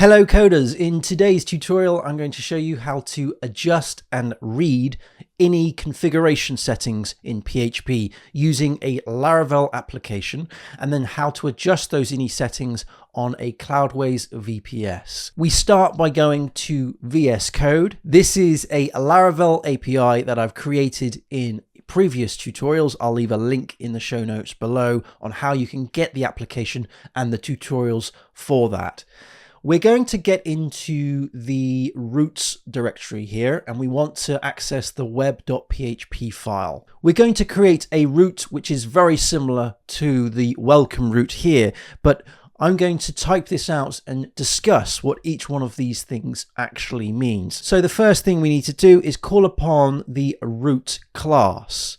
Hello coders, in today's tutorial I'm going to show you how to adjust and read any configuration settings in PHP using a Laravel application, and then how to adjust those ini settings on a Cloudways VPS. We start by going to VS Code. This is a Laravel API that I've created in previous tutorials. I'll leave a link in the show notes below on how you can get the application and the tutorials for that. We're going to get into the roots directory here, and we want to access the web.php file. We're going to create a root which is very similar to the welcome root here, but I'm going to type this out and discuss what each one of these things actually means. So the first thing we need to do is call upon the root class.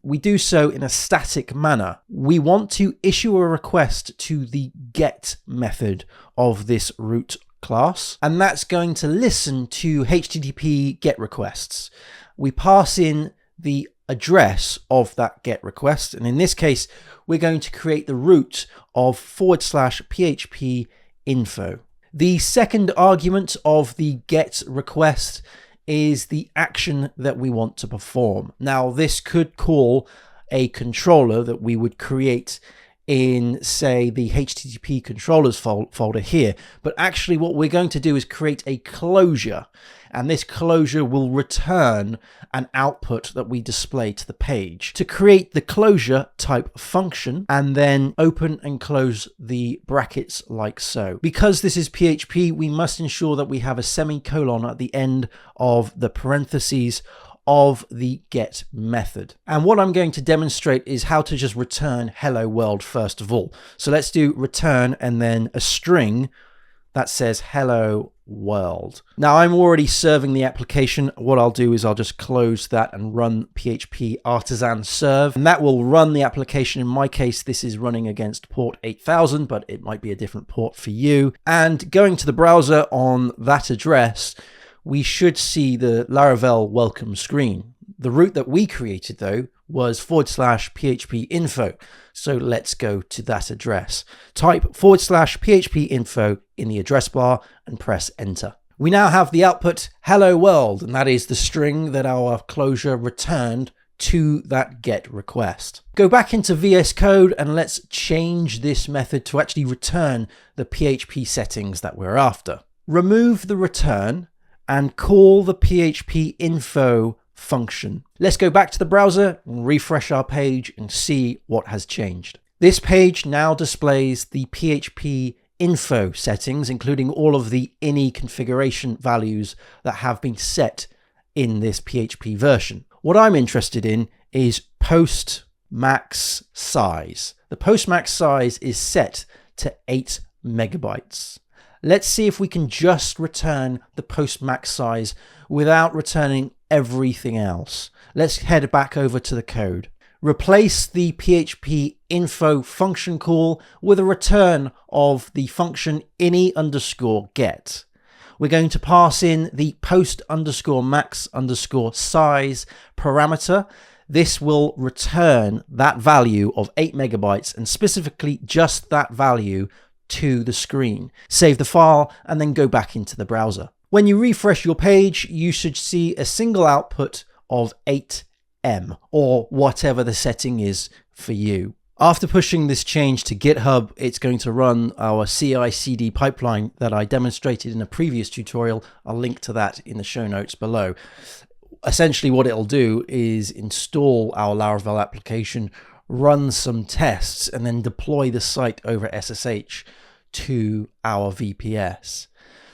We do so in a static manner. We want to issue a request to the get method of this root class, and that's going to listen to HTTP GET requests. We pass in the address of that GET request, and in this case we're going to create the root of /php info. The second argument of the GET request is the action that we want to perform. Now this could call a controller that we would create in, say, the HTTP controllers folder here, but actually what we're going to do is create a closure, and this closure will return an output that we display to the page. To create the closure, type function and then open and close the brackets like so. Because this is PHP, we must ensure that we have a semicolon at the end of the parentheses of the get method. And what I'm going to demonstrate is how to just return hello world first of all. So let's do return and then a string that says hello world. Now I'm already serving the application. What I'll do is I'll just close that and run PHP artisan serve, and that will run the application. In my case, this is running against port 8000, but it might be a different port for you. And going to the browser on that address, we should see the Laravel welcome screen. The root that we created though was /php info. So let's go to that address. Type /php info in the address bar and press enter. We now have the output hello world, and that is the string that our closure returned to that get request. Go back into VS Code and let's change this method to actually return the PHP settings that we're after. Remove the return and call the PHP info function. Let's go back to the browser and refresh our page and see what has changed. This page now displays the PHP info settings, including all of the ini configuration values that have been set in this PHP version. What I'm interested in is post max size. The post max size is set to 8 megabytes. Let's see if we can just return the post max size without returning everything else. Let's head back over to the code. Replace the PHP info function call with a return of the function ini_get. We're going to pass in the post_max_size parameter. This will return that value of 8 megabytes and specifically just that value to the screen. Save the file and then go back into the browser. When you refresh your page, you should see a single output of 8M or whatever the setting is for you. After pushing this change to GitHub, it's going to run our CI/CD pipeline that I demonstrated in a previous tutorial. I'll link to that in the show notes below. Essentially what it'll do is install our Laravel application, run some tests, and then deploy the site over SSH to our VPS.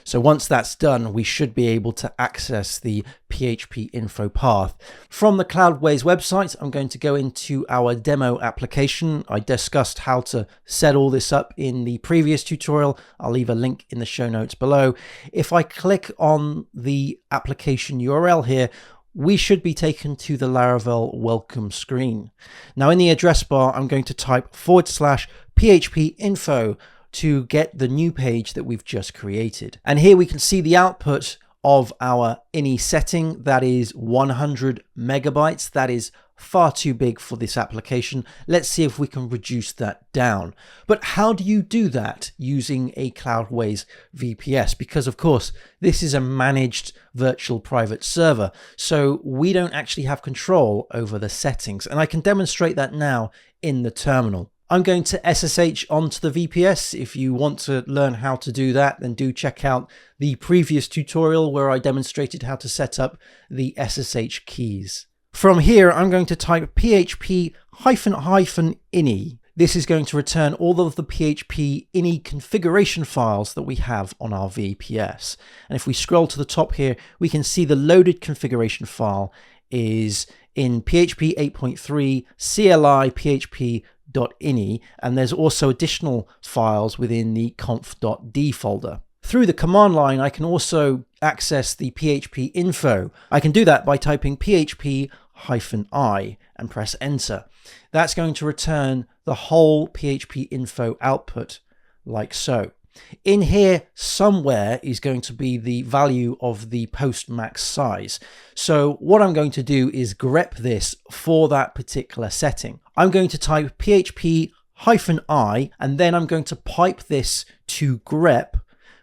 So once that's done, we should be able to access the PHP info path. From the Cloudways website, I'm going to go into our demo application. I discussed how to set all this up in the previous tutorial. I'll leave a link in the show notes below. If I click on the application URL here, we should be taken to the Laravel welcome screen. Now in the address bar, I'm going to type /php info to get the new page that we've just created. And here we can see the output of our ini setting. That is 100 megabytes. That is far too big for this application. Let's see if we can reduce that down. But how do you do that using a Cloudways VPS? Because of course, this is a managed virtual private server, so we don't actually have control over the settings. And I can demonstrate that now in the terminal. I'm going to SSH onto the VPS. If you want to learn how to do that, then do check out the previous tutorial where I demonstrated how to set up the SSH keys. From here, I'm going to type php -ini. This is going to return all of the PHP ini configuration files that we have on our VPS. And if we scroll to the top here, we can see the loaded configuration file is in PHP 8.3 CLI php.ini, and there's also additional files within the conf.d folder. Through the command line, I can also access the PHP info. I can do that by typing php-i and press enter. That's going to return the whole PHP info output like so. In here somewhere is going to be the value of the post max size. So what I'm going to do is grep this for that particular setting. I'm going to type php-i and then I'm going to pipe this to grep,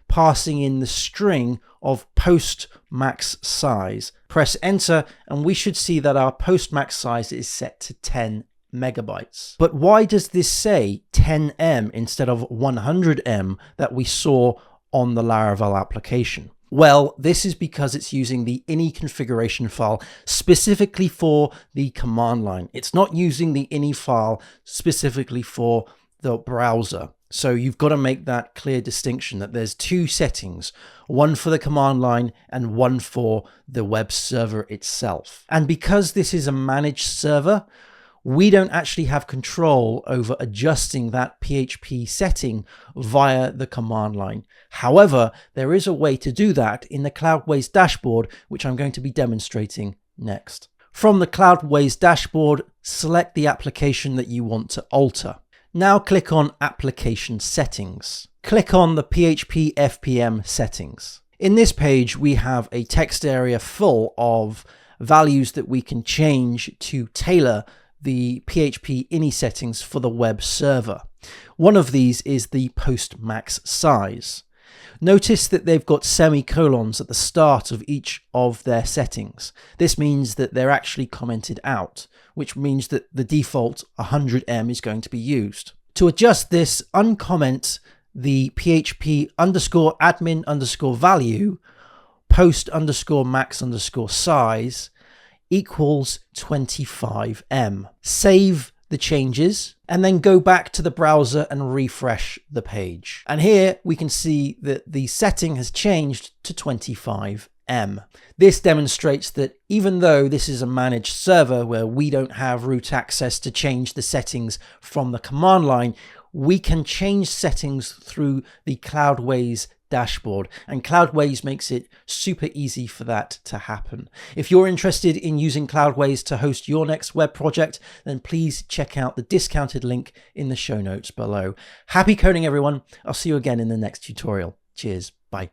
passing in the string of post max size. Press enter and we should see that our post max size is set to 10 megabytes. But why does this say 10M instead of 100M that we saw on the Laravel application? Well, this is because it's using the ini configuration file specifically for the command line. It's not using the ini file specifically for the browser. So you've got to make that clear distinction that there's two settings, one for the command line and one for the web server itself. And because this is a managed server, we don't actually have control over adjusting that PHP setting via the command line. However, there is a way to do that in the Cloudways dashboard, which I'm going to be demonstrating next. From the Cloudways dashboard, select the application that you want to alter. Now click on Application Settings. Click on the PHP FPM settings. In this page, we have a text area full of values that we can change to tailor the PHP ini settings for the web server. One of these is the post max size. Notice that they've got semicolons at the start of each of their settings. This means that they're actually commented out, which means that the default 100M is going to be used. To adjust this, uncomment the php_admin_value post_max_size equals 25M. Save the changes and then go back to the browser and refresh the page. And here we can see that the setting has changed to 25M. This demonstrates that even though this is a managed server where we don't have root access to change the settings from the command line, we can change settings through the Cloudways dashboard, and Cloudways makes it super easy for that to happen. If you're interested in using Cloudways to host your next web project, then please check out the discounted link in the show notes below. Happy coding, everyone. I'll see you again in the next tutorial. Cheers. Bye.